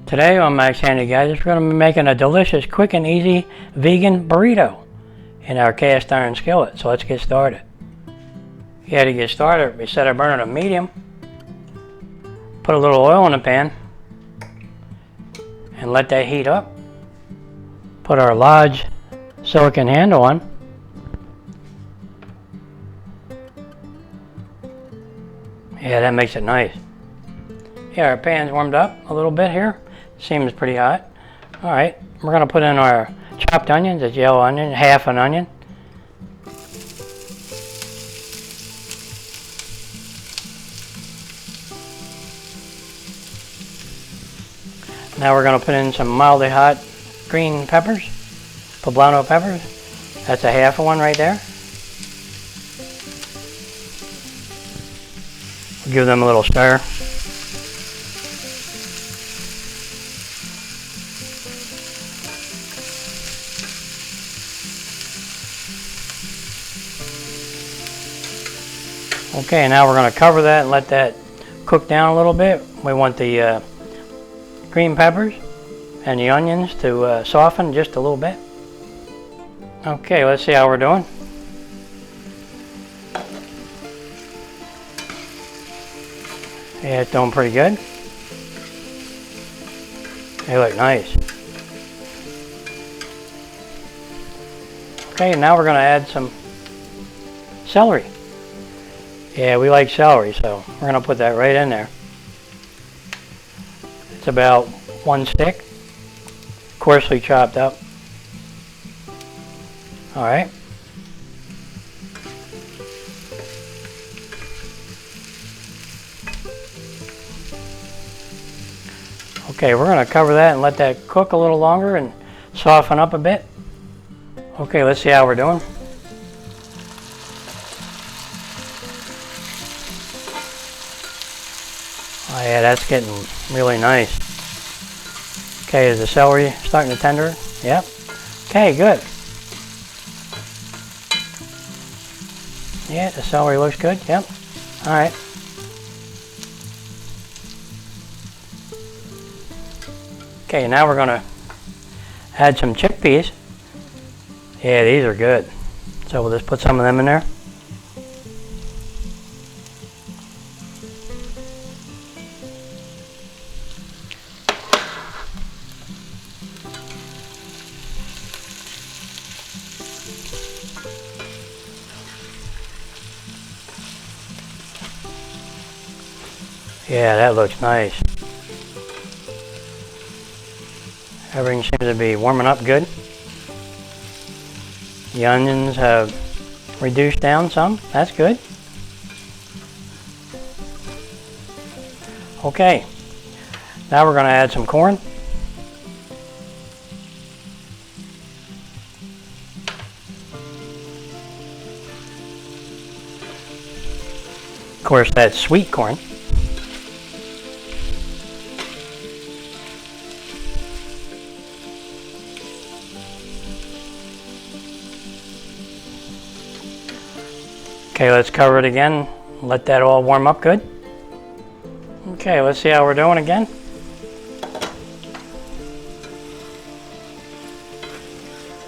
Today on Max Handy Gadgets, we're going to be making a delicious, quick and easy vegan burrito in our cast iron skillet. So let's get started. Yeah, to get started, we set our burner to medium. Put a little oil in the pan and let that heat up. Put our large silicone handle on. Yeah, that makes it nice. Yeah, our pan's warmed up a little bit here. Seems pretty hot. Alright, we're going to put in our chopped onions, a yellow onion, half an onion. Now we're going to put in some mildly hot green peppers, Poblano peppers. That's a half one right there. Give them a little stir. Okay, now we're going to cover that and let that cook down a little bit. We want the green peppers and the onions to soften just a little bit. Okay, let's see how we're doing. Yeah, it's doing pretty good. They look nice. Okay, now we're going to add some celery. Yeah, we like celery, so we're going to put that right in there. It's about one stick, coarsely chopped up. Alright. Okay, we're going to cover that and let that cook a little longer and soften up a bit. Okay, let's see how we're doing. Oh yeah, that's getting really nice. Okay, is the celery starting to tender? Yep. Okay, good. Yeah, the celery looks good. Yep. Alright. Okay, now we're going to add some chickpeas. Yeah, these are good. So we'll just put some of them in there. Yeah, that looks nice. Everything seems to be warming up good. The onions have reduced down some. That's good. Okay. Now we're going to add some corn. Of course, that's sweet corn. Okay, let's cover it again. Let that all warm up good. Okay, let's see how we're doing again.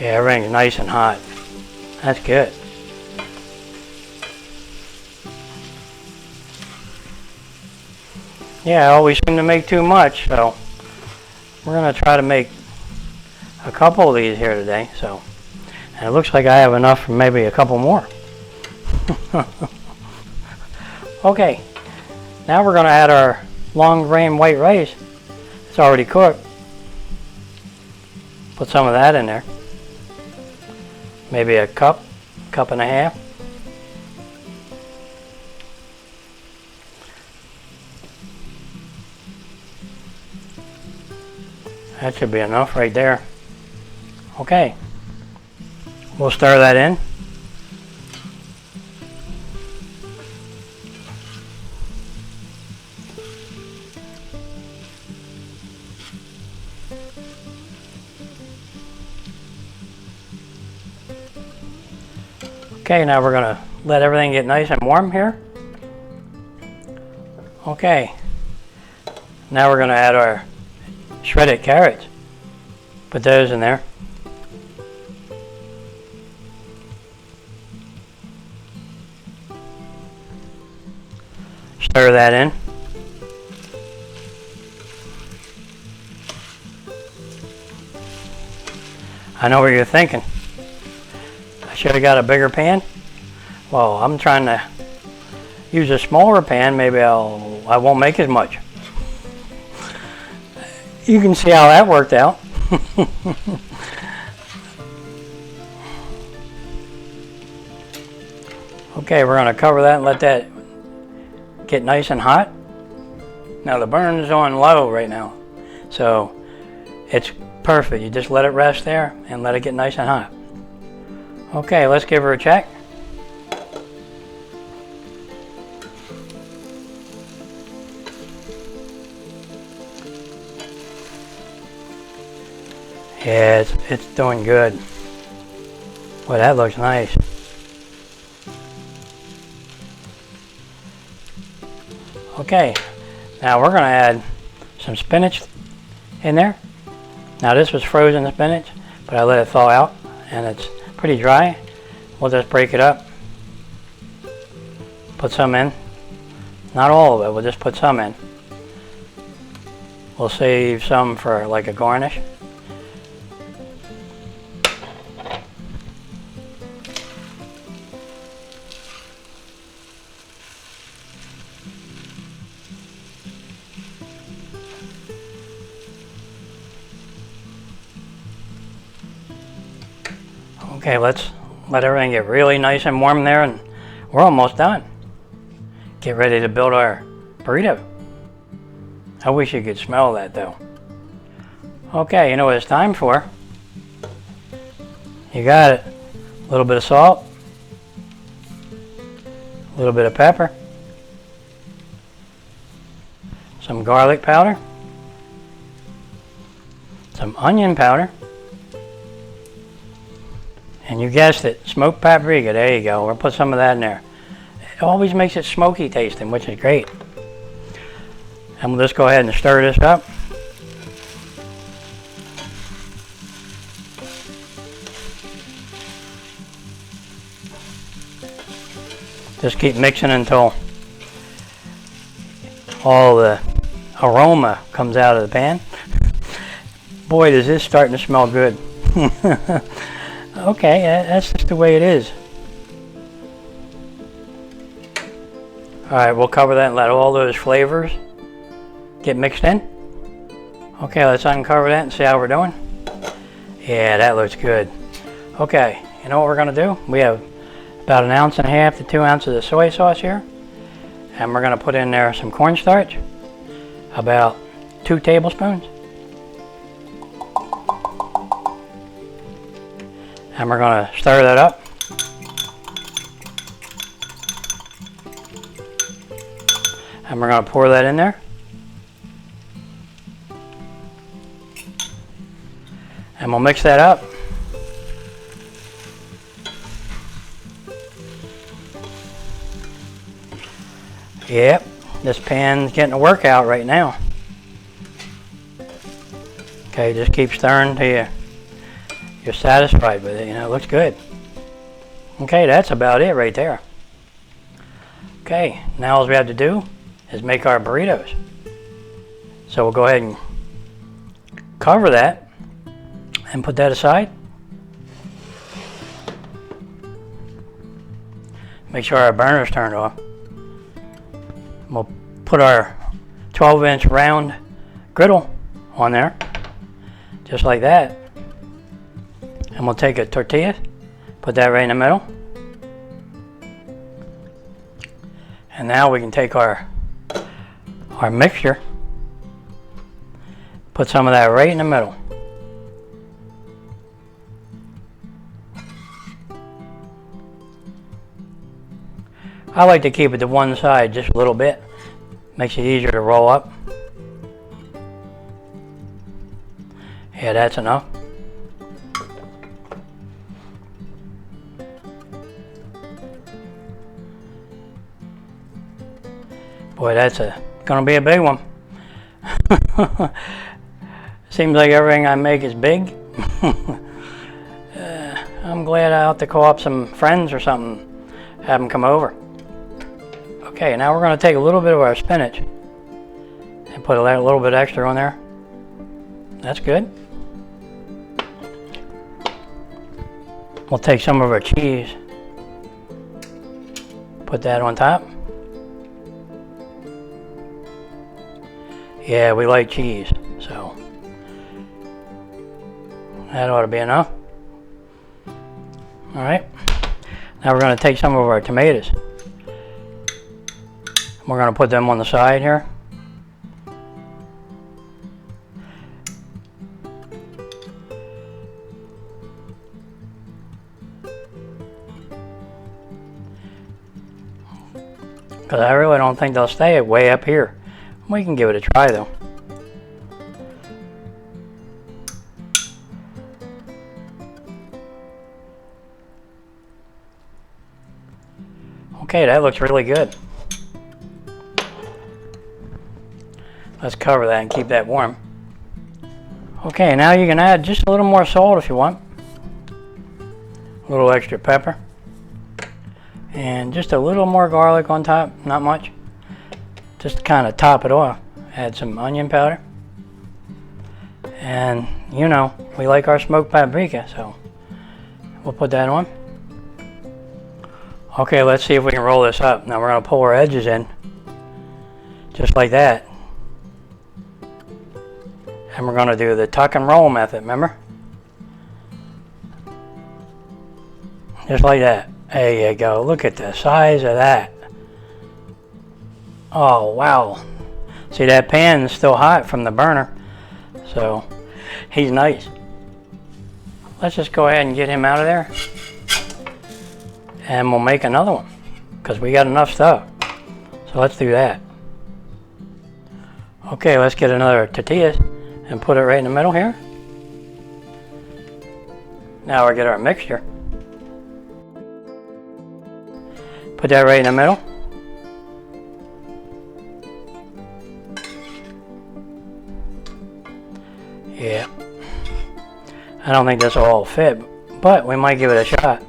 Yeah, everything's nice and hot. That's good. Yeah, I always seem to make too much, so we're going to try to make a couple of these here today. So, and it looks like I have enough for maybe a couple more. Okay, now we're going to add our long grain white rice. It's already cooked. Put some of that in there. Maybe a cup and a half. That should be enough right there. Okay, we'll stir that in. Okay, now we're going to let everything get nice and warm here. Okay, now we're going to add our shredded carrots. Put those in there. Stir that in. I know what you're thinking. I should have got a bigger pan. Well, I'm trying to use a smaller pan. Maybe I won't make as much. You can see how that worked out. Okay, we're going to cover that and let that get nice and hot. Now the burn is on low right now, so it's perfect. You just let it rest there and let it get nice and hot. Okay, let's give her a check. Yeah, it's doing good. Boy, that looks nice. Okay, now we're going to add some spinach in there. Now this was frozen spinach, but I let it thaw out and it's pretty dry. We'll just break it up. Put some in. Not all of it, we'll just put some in. We'll save some for like a garnish. Okay, let's let everything get really nice and warm there, and we're almost done. Get ready to build our burrito. I wish you could smell that though. Okay, you know what it's time for. You got it. A little bit of salt, a little bit of pepper, some garlic powder, some onion powder, and you guessed it, smoked paprika. There you go. We'll put some of that in there. It always makes it smoky tasting, which is great. And we'll just go ahead and stir this up. Just keep mixing until all the aroma comes out of the pan. Boy, does this starting to smell good. Okay, that's just the way it is. Alright, we'll cover that and let all those flavors get mixed in. Okay, let's uncover that and see how we're doing. Yeah, that looks good. Okay, you know what we're going to do? We have about 1.5 ounces to 2 ounces of soy sauce here. And we're going to put in there some cornstarch. About 2 tablespoons. And we're going to stir that up. And we're going to pour that in there. And we'll mix that up. Yep, this pan's getting a workout right now. Okay, just keep stirring till you're satisfied with it. You know, it looks good. Okay, that's about it right there. Okay, now all we have to do is make our burritos. So we'll go ahead and cover that and put that aside. Make sure our burner's turned off. We'll put our 12-inch round griddle on there, just like that. And we'll take a tortilla, put that right in the middle. And now we can take our mixture, put some of that right in the middle. I like to keep it to one side just a little bit. Makes it easier to roll up. Yeah, that's enough. Boy, that's gonna be a big one. Seems like everything I make is big. I'm glad I have to call up some friends or something, have them come over. Okay, now we're going to take a little bit of our spinach and put a little bit extra on there. That's good. We'll take some of our cheese, put that on top. Yeah, we like cheese, so that ought to be enough. Alright, now we're going to take some of our tomatoes. We're going to put them on the side here. Because I really don't think they'll stay way up here. We can give it a try though. Okay, that looks really good. Let's cover that and keep that warm. Okay, now you can add just a little more salt if you want. A little extra pepper. And just a little more garlic on top, not much. Just to kind of top it off. Add some onion powder. And you know, we like our smoked paprika, so we'll put that on. Okay, let's see if we can roll this up. Now we're going to pull our edges in, just like that. And we're going to do the tuck and roll method, remember? Just like that. There you go. Look at the size of that. Oh, wow. See, that pan is still hot from the burner. So, he's nice. Let's just go ahead and get him out of there. And we'll make another one, because we got enough stuff. So let's do that. Okay, let's get another tortillas and put it right in the middle here. Now we'll get our mixture. Put that right in the middle. Yeah. I don't think this will all fit, but we might give it a shot.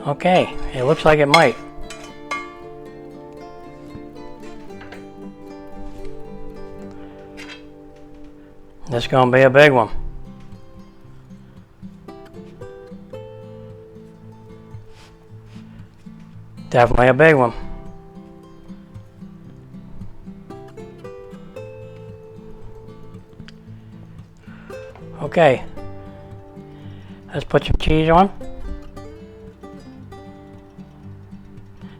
Okay, it looks like it might. This is going to be a big one. Definitely a big one. Okay, let's put some cheese on.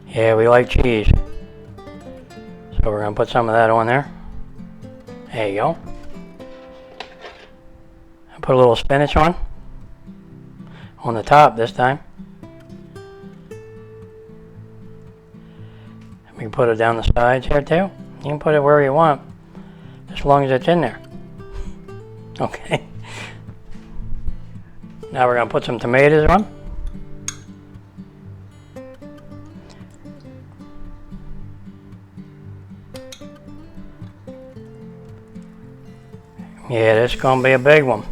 Yeah, we like cheese. So we're going to put some of that on there. There you go. And put a little spinach on the top this time. We can put it down the sides here too. You can put it where you want, as long as it's in there. Okay. Now we're going to put some tomatoes on. Yeah, this is going to be a big one.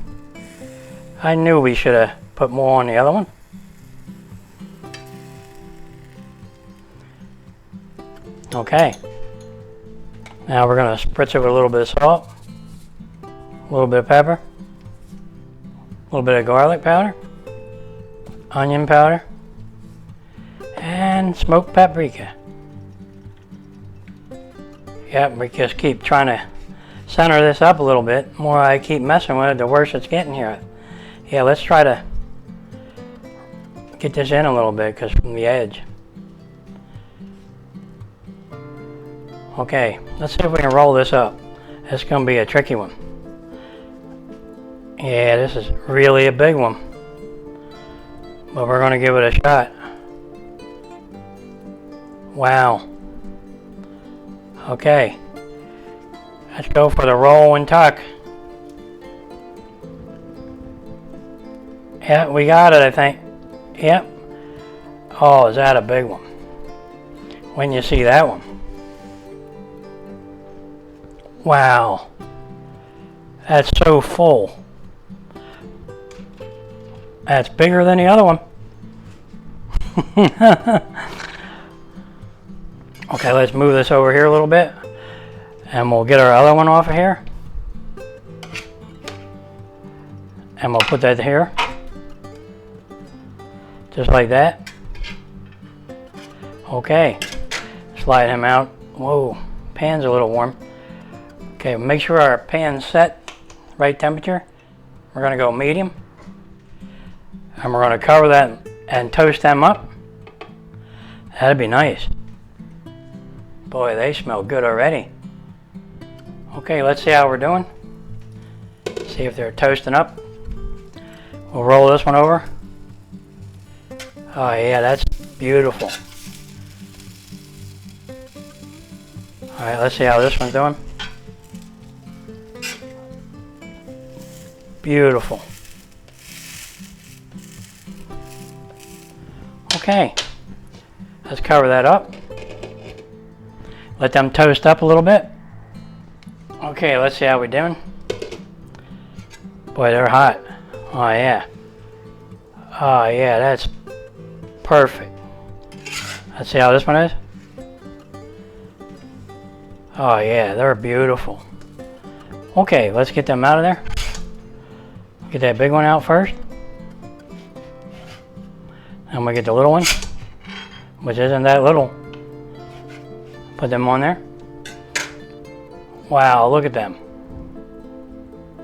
I knew we should have put more on the other one. Okay. Now we're going to spritz it with a little bit of salt, a little bit of pepper, a little bit of garlic powder, onion powder, and smoked paprika. Yep, we just keep trying to center this up a little bit. The more I keep messing with it, the worse it's getting here. Yeah, let's try to get this in a little bit, because from the edge. Okay, let's see if we can roll this up. It's going to be a tricky one. Yeah, this is really a big one. But we're going to give it a shot. Wow. Okay. Let's go for the roll and tuck. Yeah, we got it, I think. Yep. Oh, is that a big one? When you see that one. Wow. That's so full. That's bigger than the other one. Okay, let's move this over here a little bit. And we'll get our other one off of here. And we'll put that here. Just like that. Okay. Slide him out. Whoa, pan's a little warm. Okay, make sure our pan's set, right temperature. We're gonna go medium. And we're gonna cover that and toast them up. That'd be nice. Boy, they smell good already. Okay, let's see how we're doing. See if they're toasting up. We'll roll this one over. Oh yeah, that's beautiful. Alright, let's see how this one's doing. Beautiful. Okay, let's cover that up. Let them toast up a little bit. Okay, let's see how we're doing. Boy, they're hot. Oh yeah. Oh yeah, that's perfect. Let's see how this one is. Oh yeah, they're beautiful. Okay, let's get them out of there. Get that big one out first. And we get the little one, which isn't that little. Put them on there. Wow, look at them.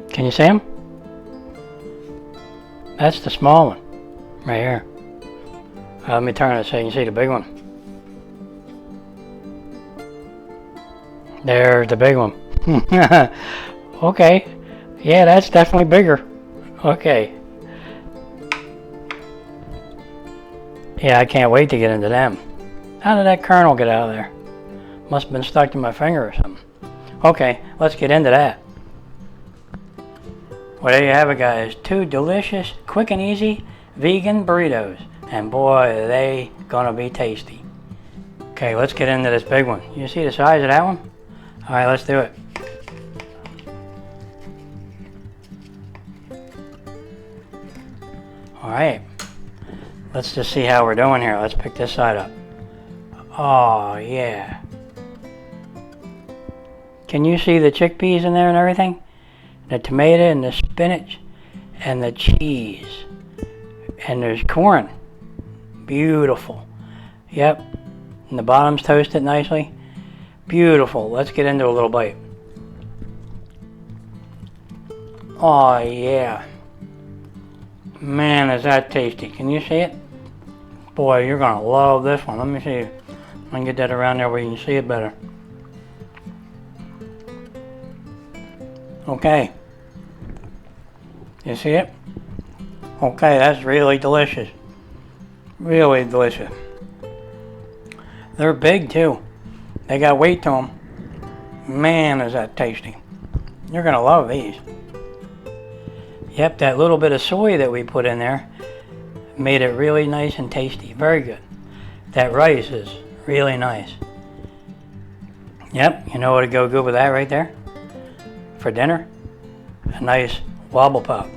Can you see them? That's the small one, right here. Let me turn it so you can see the big one. There's the big one. Okay, yeah, that's definitely bigger. Okay. Yeah, I can't wait to get into them. How did that kernel get out of there? Must have been stuck to my finger or something. Okay, let's get into that. Well, there you have it, guys. 2 delicious, quick and easy vegan burritos. And boy, are they gonna be tasty. Okay, let's get into this big one. You see the size of that one? Alright, let's do it. Alright. Let's just see how we're doing here. Let's pick this side up. Oh, yeah. Can you see the chickpeas in there and everything? The tomato and the spinach and the cheese. And there's corn. Beautiful. Yep. And the bottom's toasted nicely. Beautiful. Let's get into a little bite. Oh, yeah. Man, is that tasty. Can you see it? Boy, you're going to love this one. Let me see if I can get that around there where you can see it better. Okay. You see it? Okay, that's really delicious. Really delicious. They're big too. They got weight to them. Man, is that tasty. You're going to love these. Yep, that little bit of soy that we put in there made it really nice and tasty. Very good. That rice is really nice. Yep, you know what would go good with that right there? For dinner? A nice wobble pop.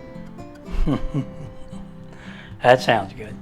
That sounds good.